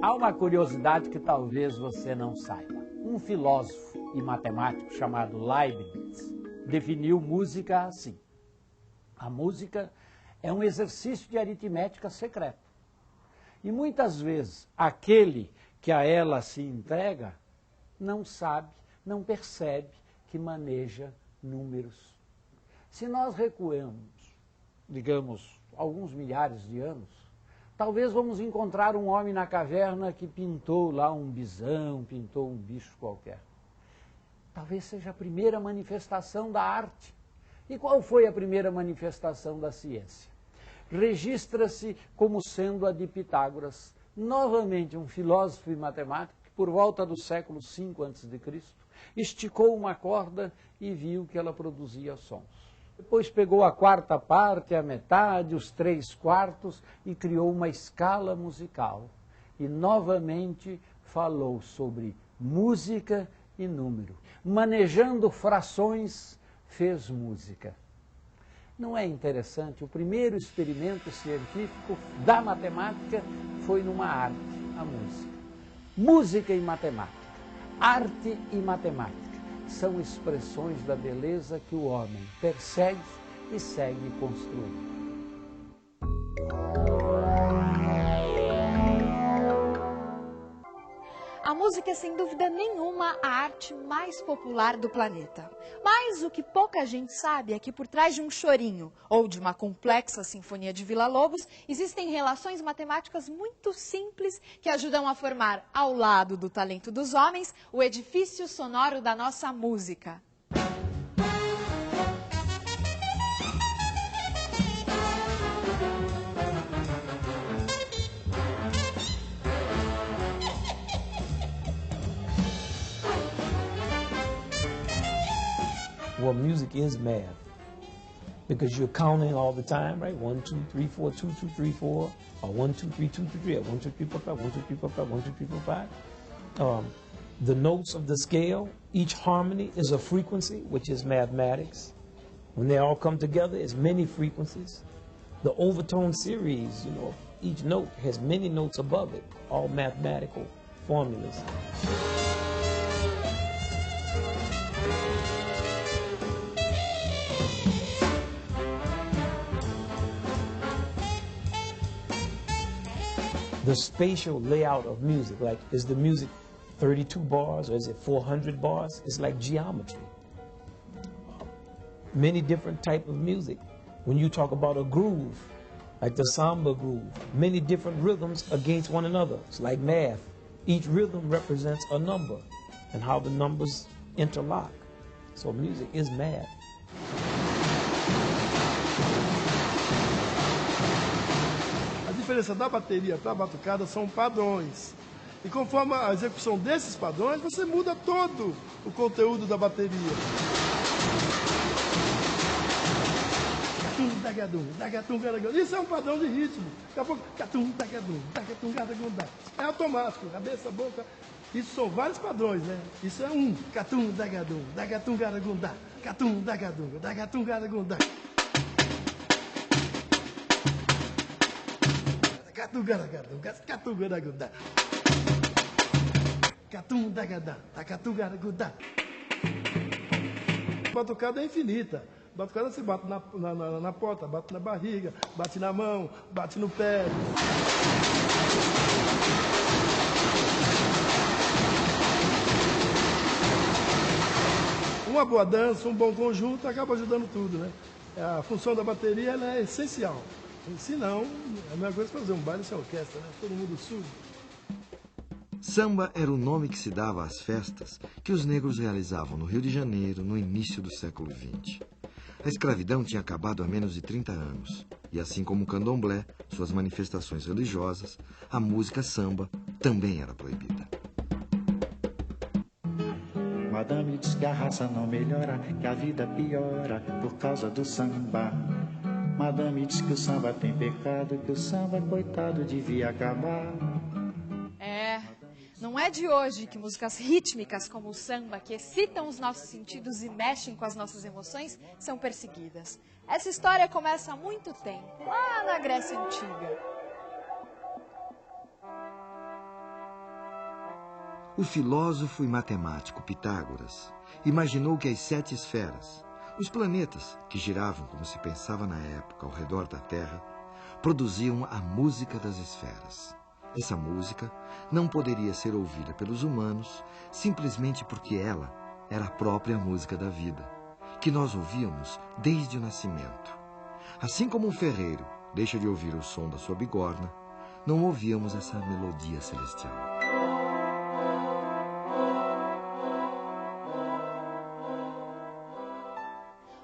Há uma curiosidade que talvez você não saiba. Um filósofo e matemático chamado Leibniz definiu música assim. A música é um exercício de aritmética secreto. E muitas vezes aquele que a ela se entrega não sabe, não percebe que maneja números. Se nós recuamos, digamos, alguns milhares de anos, talvez vamos encontrar um homem na caverna que pintou lá um bisão, pintou um bicho qualquer. Talvez seja a primeira manifestação da arte. E qual foi a primeira manifestação da ciência? Registra-se como sendo a de Pitágoras, novamente um filósofo e matemático, que por volta do século V a.C., esticou uma corda e viu que ela produzia sons. Depois pegou a quarta parte, a metade, os 3/4 e criou uma escala musical. E novamente falou sobre música e número. Manejando frações, fez música. Não é interessante? O primeiro experimento científico da matemática foi numa arte, a música. Música e matemática, arte e matemática são expressões da beleza que o homem persegue e segue construindo. A música é, sem dúvida nenhuma, a arte mais popular do planeta. Mas o que pouca gente sabe é que por trás de um chorinho ou de uma complexa sinfonia de Villa-Lobos, existem relações matemáticas muito simples que ajudam a formar, ao lado do talento dos homens, o edifício sonoro da nossa música. Well, music is math because you're counting all the time, right? 1, 2, 3, 4, 2, 2, 3, 4, or 1, 2, 3, 2, 3, 3, or 1, 2, 3, 4, 5, 1, 2, 3, 4, 5, 1, 2, 3, 4, 5. The notes of the scale, each harmony is a frequency, which is mathematics. When they all come together, it's many frequencies. The overtone series, each note has many notes above it, all mathematical formulas. The spatial layout of music, like, is the music 32 bars or is it 400 bars? It's like geometry. Many different types of music. When you talk about a groove, like the samba groove, many different rhythms against one another. It's like math. Each rhythm represents a number and how the numbers interlock. So music is math. A diferença da bateria para a batucada são padrões. E conforme a execução desses padrões, você muda todo o conteúdo da bateria. Isso é um padrão de ritmo. Daqui a pouco, é automático, cabeça, boca. Isso são vários padrões, né? Isso é um. A batucada é infinita. A batucada você bate na porta, bate na barriga, bate na mão, bate no pé. Uma boa dança, um bom conjunto acaba ajudando tudo, né? A função da bateria ela é essencial. Se não, é a mesma coisa que fazer um baile sem orquestra, né? Todo mundo surdo. Samba era o nome que se dava às festas que os negros realizavam no Rio de Janeiro no início do século XX. A escravidão tinha acabado há menos de 30 anos. E assim como o candomblé, suas manifestações religiosas, a música samba também era proibida. Madame diz que a raça não melhora, que a vida piora por causa do samba. Madame diz que o samba tem pecado, que o samba, coitado, devia acabar. Não é de hoje que músicas rítmicas como o samba, que excitam os nossos sentidos e mexem com as nossas emoções, são perseguidas. Essa história começa há muito tempo, lá na Grécia Antiga. O filósofo e matemático Pitágoras imaginou que as 7 esferas, os planetas que giravam como se pensava na época ao redor da Terra, produziam a música das esferas. Essa música não poderia ser ouvida pelos humanos simplesmente porque ela era a própria música da vida, que nós ouvíamos desde o nascimento. Assim como um ferreiro deixa de ouvir o som da sua bigorna, não ouvíamos essa melodia celestial.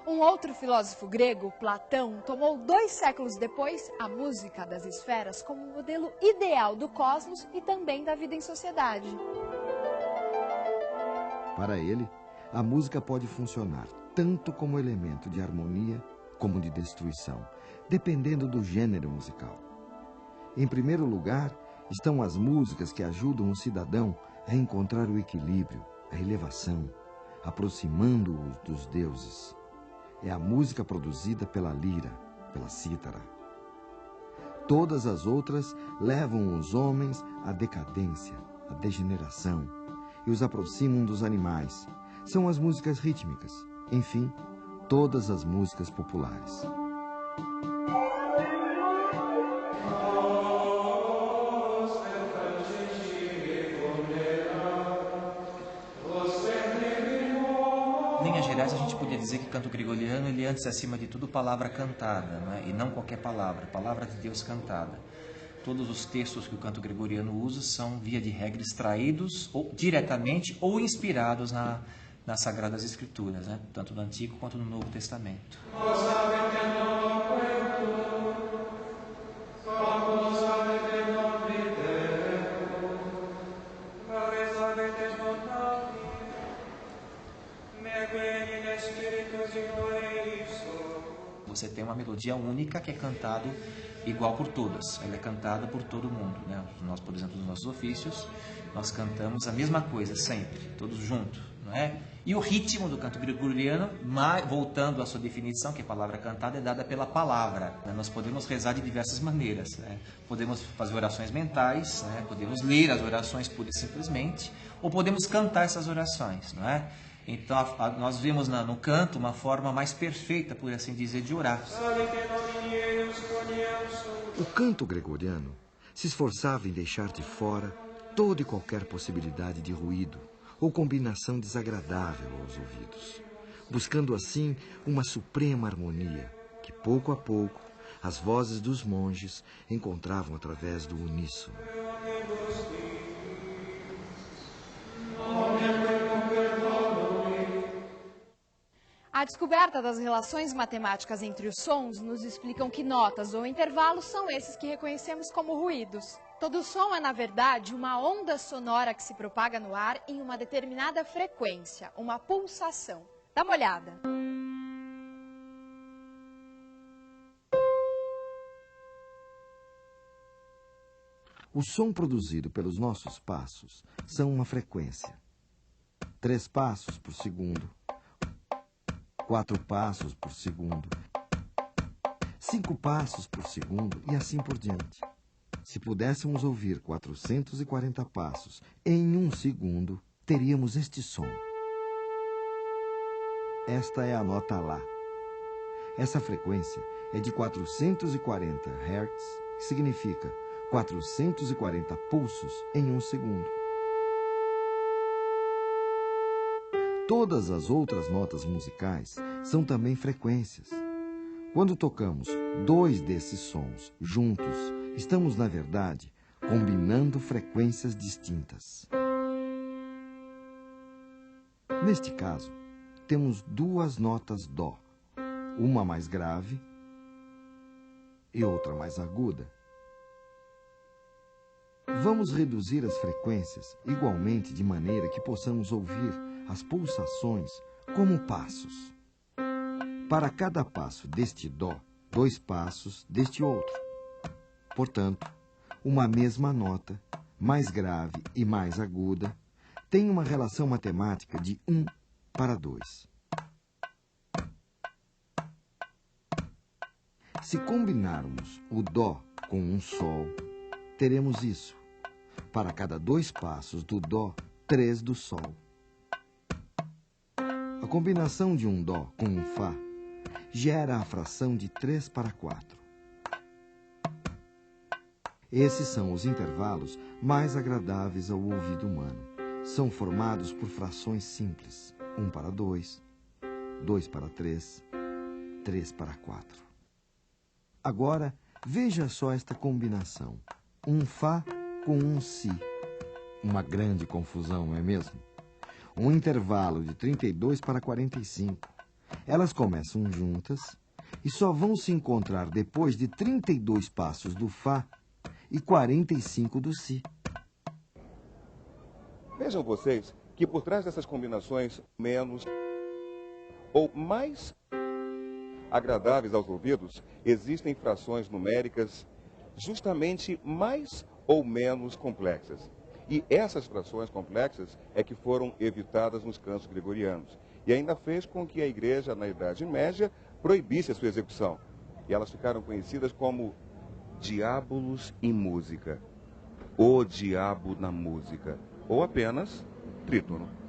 Um outro filósofo grego, Platão, tomou 2 séculos depois a música das esferas como modelo ideal do cosmos e também da vida em sociedade. Para ele, a música pode funcionar tanto como elemento de harmonia como de destruição, dependendo do gênero musical. Em primeiro lugar, estão as músicas que ajudam o cidadão a encontrar o equilíbrio, a elevação, aproximando-o dos deuses. É a música produzida pela lira, pela cítara. Todas as outras levam os homens à decadência, à degeneração, e os aproximam dos animais. São as músicas rítmicas, enfim, todas as músicas populares. Em linhas gerais, a gente podia dizer que o canto gregoriano, ele é antes, acima de tudo, palavra cantada, né? E não qualquer palavra, palavra de Deus cantada. Todos os textos que o canto gregoriano usa são, via de regra, extraídos ou, diretamente ou inspirados nas Sagradas Escrituras, né? Tanto no Antigo quanto no Novo Testamento. Você tem uma melodia única que é cantado igual por todas. Ela é cantada por todo mundo, né? Nós, por exemplo, nos nossos ofícios, nós cantamos a mesma coisa sempre, todos juntos, não é? E o ritmo do canto gregoriano, voltando à sua definição, que a palavra cantada é dada pela palavra, né? Nós podemos rezar de diversas maneiras, né? Podemos fazer orações mentais, né? Podemos ler as orações pura e simplesmente, ou podemos cantar essas orações, não é? Então, nós vemos no canto uma forma mais perfeita, por assim dizer, de orar. O canto gregoriano se esforçava em deixar de fora toda e qualquer possibilidade de ruído ou combinação desagradável aos ouvidos, buscando assim uma suprema harmonia que, pouco a pouco, as vozes dos monges encontravam através do uníssono. A descoberta das relações matemáticas entre os sons nos explicam que notas ou intervalos são esses que reconhecemos como ruídos. Todo som é, na verdade, uma onda sonora que se propaga no ar em uma determinada frequência, uma pulsação. Dá uma olhada. O som produzido pelos nossos passos são uma frequência. 3 passos por segundo. 4 passos por segundo, 5 passos por segundo e assim por diante. Se pudéssemos ouvir 440 passos em 1 segundo, teríamos este som. Esta é a nota Lá. Essa frequência é de 440 Hz, que significa 440 pulsos em 1 segundo. Todas as outras notas musicais são também frequências. Quando tocamos 2 desses sons juntos, estamos, na verdade, combinando frequências distintas. Neste caso, temos 2 notas Dó, uma mais grave e outra mais aguda. Vamos reduzir as frequências igualmente de maneira que possamos ouvir as pulsações como passos. Para cada passo deste Dó, 2 passos deste outro. Portanto, uma mesma nota, mais grave e mais aguda, tem uma relação matemática de 1 para 2. Se combinarmos o Dó com um Sol, teremos isso. Para cada 2 passos do Dó, 3 do Sol. A combinação de um Dó com um Fá gera a fração de 3 para 4. Esses são os intervalos mais agradáveis ao ouvido humano. São formados por frações simples. 1 para 2, 2 para 3, 3 para 4. Agora, veja só esta combinação. Um Fá com um Si. Uma grande confusão, não é mesmo? Um intervalo de 32 para 45. Elas começam juntas e só vão se encontrar depois de 32 passos do Fá e 45 do Si. Vejam vocês que por trás dessas combinações menos ou mais agradáveis aos ouvidos, existem frações numéricas justamente mais ou menos complexas. E essas frações complexas é que foram evitadas nos cantos gregorianos. E ainda fez com que a igreja, na Idade Média, proibisse a sua execução. E elas ficaram conhecidas como diábolos em música, o diabo na música, ou apenas trítono.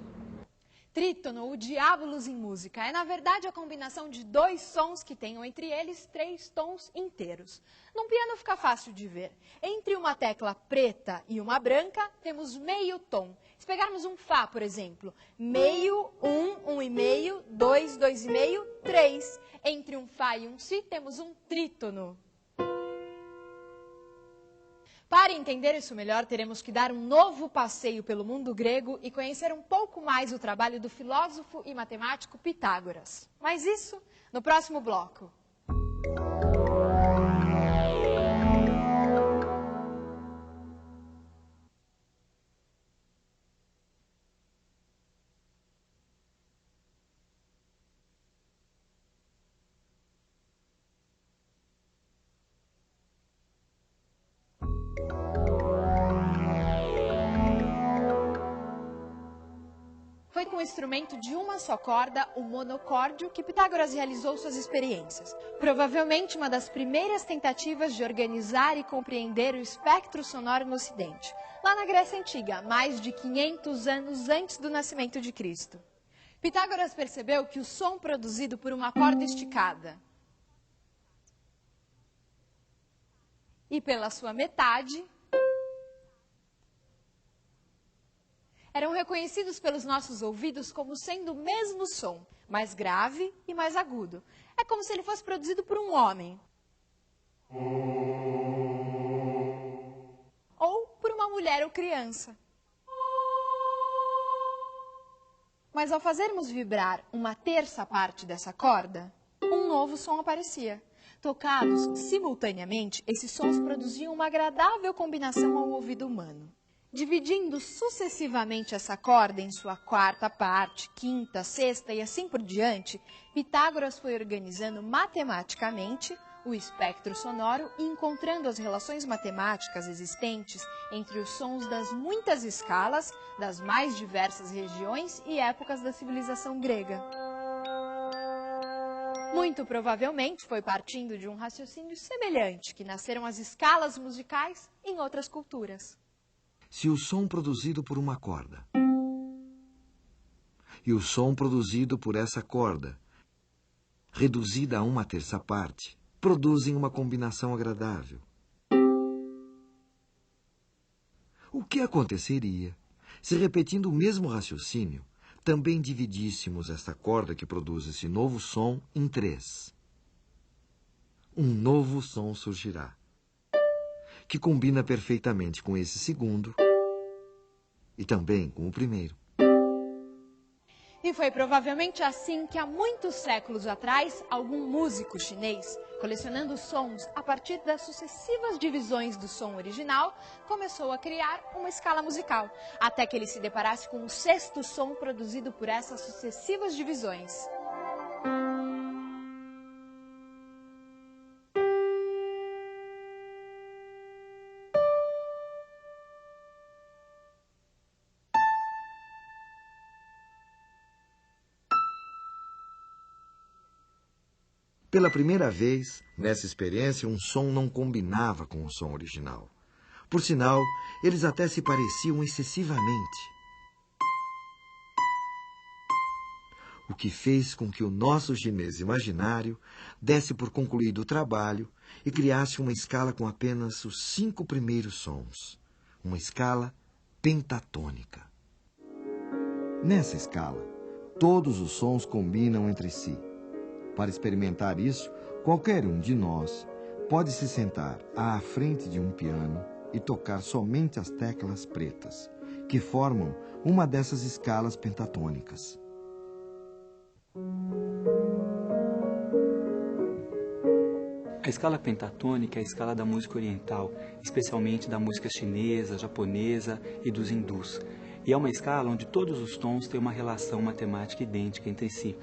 Trítono, o diábolos em música, é na verdade a combinação de 2 sons que tenham entre eles 3 tons inteiros. Num piano fica fácil de ver. Entre uma tecla preta e uma branca, temos meio tom. Se pegarmos um Fá, por exemplo, meio, 1, 1,5, 2, 2,5, 3. Entre um Fá e um Si, temos um trítono. Para entender isso melhor, teremos que dar um novo passeio pelo mundo grego e conhecer um pouco mais o trabalho do filósofo e matemático Pitágoras. Mas isso no próximo bloco. Foi com o instrumento de uma só corda, o monocórdio, que Pitágoras realizou suas experiências. Provavelmente uma das primeiras tentativas de organizar e compreender o espectro sonoro no Ocidente, lá na Grécia Antiga, mais de 500 anos antes do nascimento de Cristo. Pitágoras percebeu que o som produzido por uma corda esticada e pela sua metade eram reconhecidos pelos nossos ouvidos como sendo o mesmo som, mais grave e mais agudo. É como se ele fosse produzido por um homem. Ou por uma mulher ou criança. Mas ao fazermos vibrar uma terça parte dessa corda, um novo som aparecia. Tocados simultaneamente, esses sons produziam uma agradável combinação ao ouvido humano. Dividindo sucessivamente essa corda em sua quarta parte, quinta, sexta e assim por diante, Pitágoras foi organizando matematicamente o espectro sonoro e encontrando as relações matemáticas existentes entre os sons das muitas escalas, das mais diversas regiões e épocas da civilização grega. Muito provavelmente foi partindo de um raciocínio semelhante que nasceram as escalas musicais em outras culturas. Se o som produzido por uma corda e o som produzido por essa corda, reduzida a uma terça parte, produzem uma combinação agradável, o que aconteceria se, repetindo o mesmo raciocínio, também dividíssemos esta corda que produz esse novo som em 3? Um novo som surgirá, que combina perfeitamente com esse segundo e também com o primeiro. E foi provavelmente assim que há muitos séculos atrás, algum músico chinês, colecionando sons a partir das sucessivas divisões do som original, começou a criar uma escala musical, até que ele se deparasse com o 6º som produzido por essas sucessivas divisões. Pela primeira vez, nessa experiência, um som não combinava com o som original. Por sinal, eles até se pareciam excessivamente. o que fez com que o nosso chinês imaginário desse por concluído o trabalho e criasse uma escala com apenas os 5 primeiros sons, uma escala pentatônica. Nessa escala, todos os sons combinam entre si. Para experimentar isso, qualquer um de nós pode se sentar à frente de um piano e tocar somente as teclas pretas, que formam uma dessas escalas pentatônicas. A escala pentatônica é a escala da música oriental, especialmente da música chinesa, japonesa e dos hindus. E é uma escala onde todos os tons têm uma relação matemática idêntica entre si.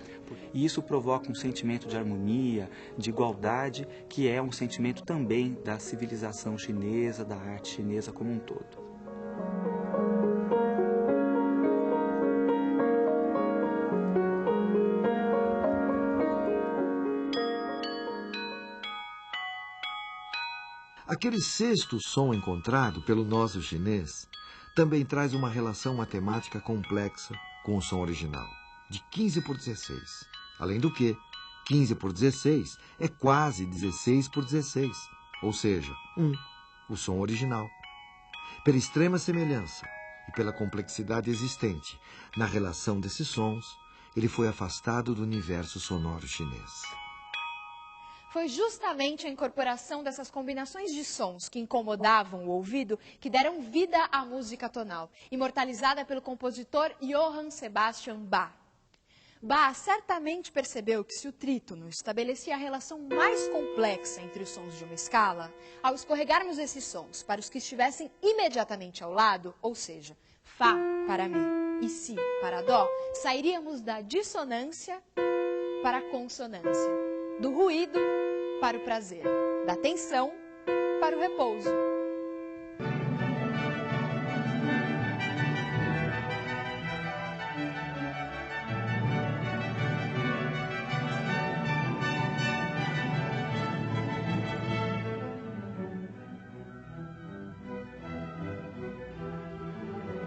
E isso provoca um sentimento de harmonia, de igualdade, que é um sentimento também da civilização chinesa, da arte chinesa como um todo. Aquele sexto som encontrado pelo nosso chinês também traz uma relação matemática complexa com o som original, de 15 por 16. Além do que, 15 por 16 é quase 16 por 16, ou seja, 1, o som original. Pela extrema semelhança e pela complexidade existente na relação desses sons, ele foi afastado do universo sonoro chinês. Foi justamente a incorporação dessas combinações de sons que incomodavam o ouvido que deram vida à música tonal, imortalizada pelo compositor Johann Sebastian Bach. Bach certamente percebeu que se o trítono estabelecia a relação mais complexa entre os sons de uma escala, ao escorregarmos esses sons para os que estivessem imediatamente ao lado, ou seja, Fá para Mi e Si para Dó, sairíamos da dissonância para a consonância, do ruído para o prazer, da tensão para o repouso.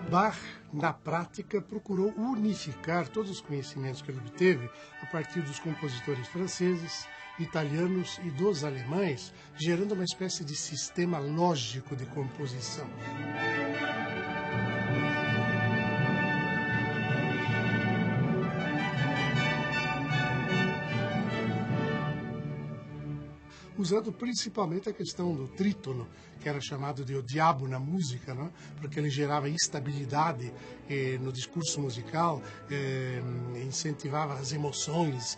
Bach, na prática, procurou unificar todos os conhecimentos que ele obteve a partir dos compositores franceses, italianos e dos alemães, gerando uma espécie de sistema lógico de composição. Usando principalmente a questão do trítono, que era chamado de o diabo na música, não? Porque ele gerava instabilidade no discurso musical, incentivava as emoções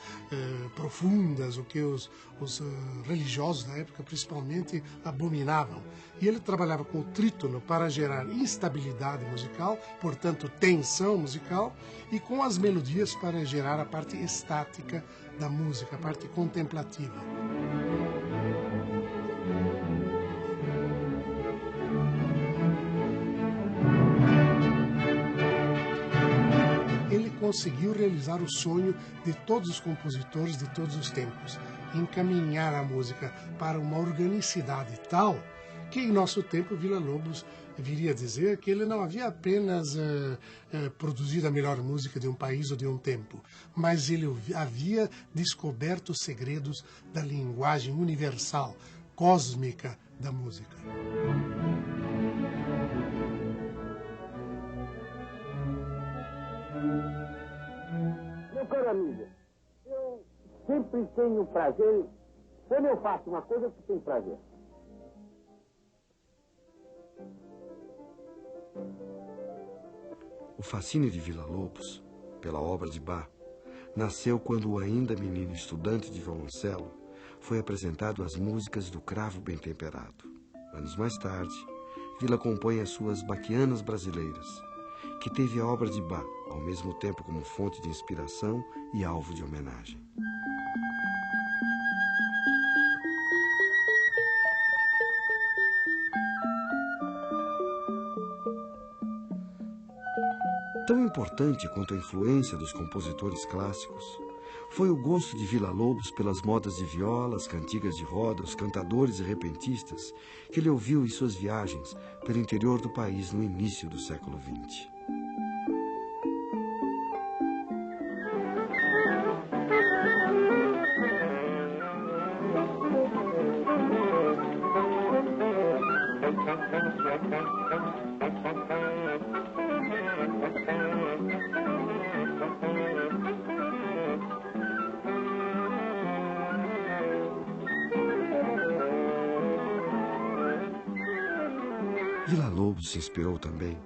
profundas, o que os religiosos da época principalmente abominavam. E ele trabalhava com o trítono para gerar instabilidade musical, portanto tensão musical, e com as melodias para gerar a parte estática da música, a parte contemplativa. Ele conseguiu realizar o sonho de todos os compositores de todos os tempos, encaminhar a música para uma organicidade tal que em nosso tempo Villa-Lobos viria a dizer que ele não havia apenas produzido a melhor música de um país ou de um tempo, mas ele havia descoberto os segredos da linguagem universal, cósmica da música. Meu caro amigo, eu sempre tenho prazer quando eu faço uma coisa que tem prazer. O fascínio de Villa-Lobos, pela obra de Bach, nasceu quando o ainda menino estudante de violoncelo foi apresentado às músicas do Cravo Bem Temperado. Anos mais tarde, Villa compõe as suas Baquianas Brasileiras, que teve a obra de Bach ao mesmo tempo como fonte de inspiração e alvo de homenagem. Tão importante quanto a influência dos compositores clássicos foi o gosto de Villa-Lobos pelas modas de violas, cantigas de roda, os cantadores e repentistas que ele ouviu em suas viagens pelo interior do país no início do século XX. Villa-Lobos se inspirou também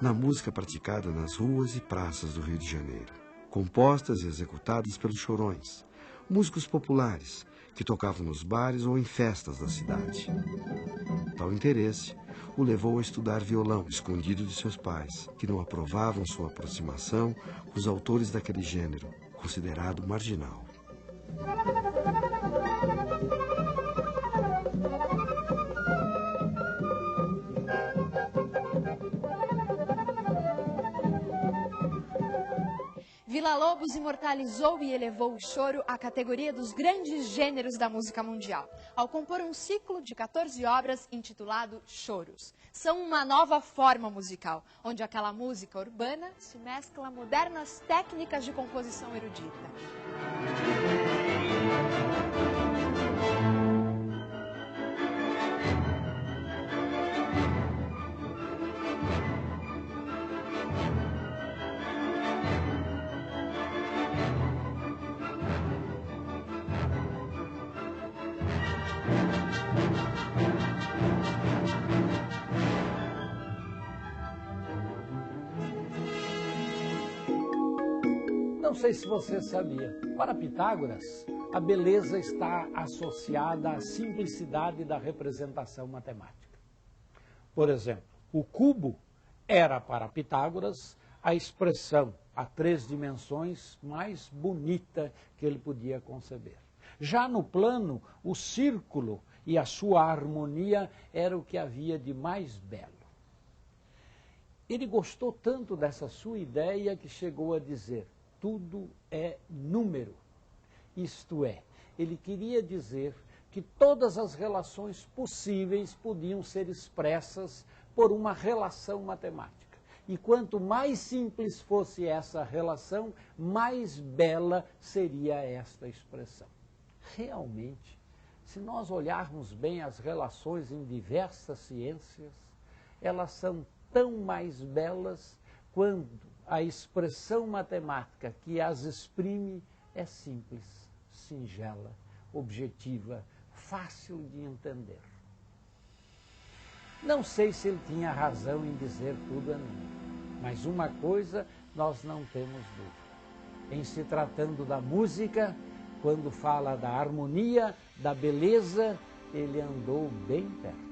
na música praticada nas ruas e praças do Rio de Janeiro, compostas e executadas pelos chorões, músicos populares que tocavam nos bares ou em festas da cidade. Tal interesse o levou a estudar violão escondido de seus pais, que não aprovavam sua aproximação com os autores daquele gênero, considerado marginal. Villa-Lobos imortalizou e elevou o choro à categoria dos grandes gêneros da música mundial, ao compor um ciclo de 14 obras intitulado Choros. São uma nova forma musical, onde aquela música urbana se mescla a modernas técnicas de composição erudita. Não sei se você sabia, para Pitágoras, a beleza está associada à simplicidade da representação matemática. Por exemplo, o cubo era para Pitágoras a expressão a 3 dimensões mais bonita que ele podia conceber. Já no plano, o círculo e a sua harmonia era o que havia de mais belo. Ele gostou tanto dessa sua ideia que chegou a dizer: tudo é número. Isto é, ele queria dizer que todas as relações possíveis podiam ser expressas por uma relação matemática. E quanto mais simples fosse essa relação, mais bela seria esta expressão. Realmente, se nós olharmos bem as relações em diversas ciências, elas são tão mais belas quando a expressão matemática que as exprime é simples, singela, objetiva, fácil de entender. Não sei se ele tinha razão em dizer tudo é número, mas uma coisa nós não temos dúvida. Em se tratando da música, quando fala da harmonia, da beleza, ele andou bem perto.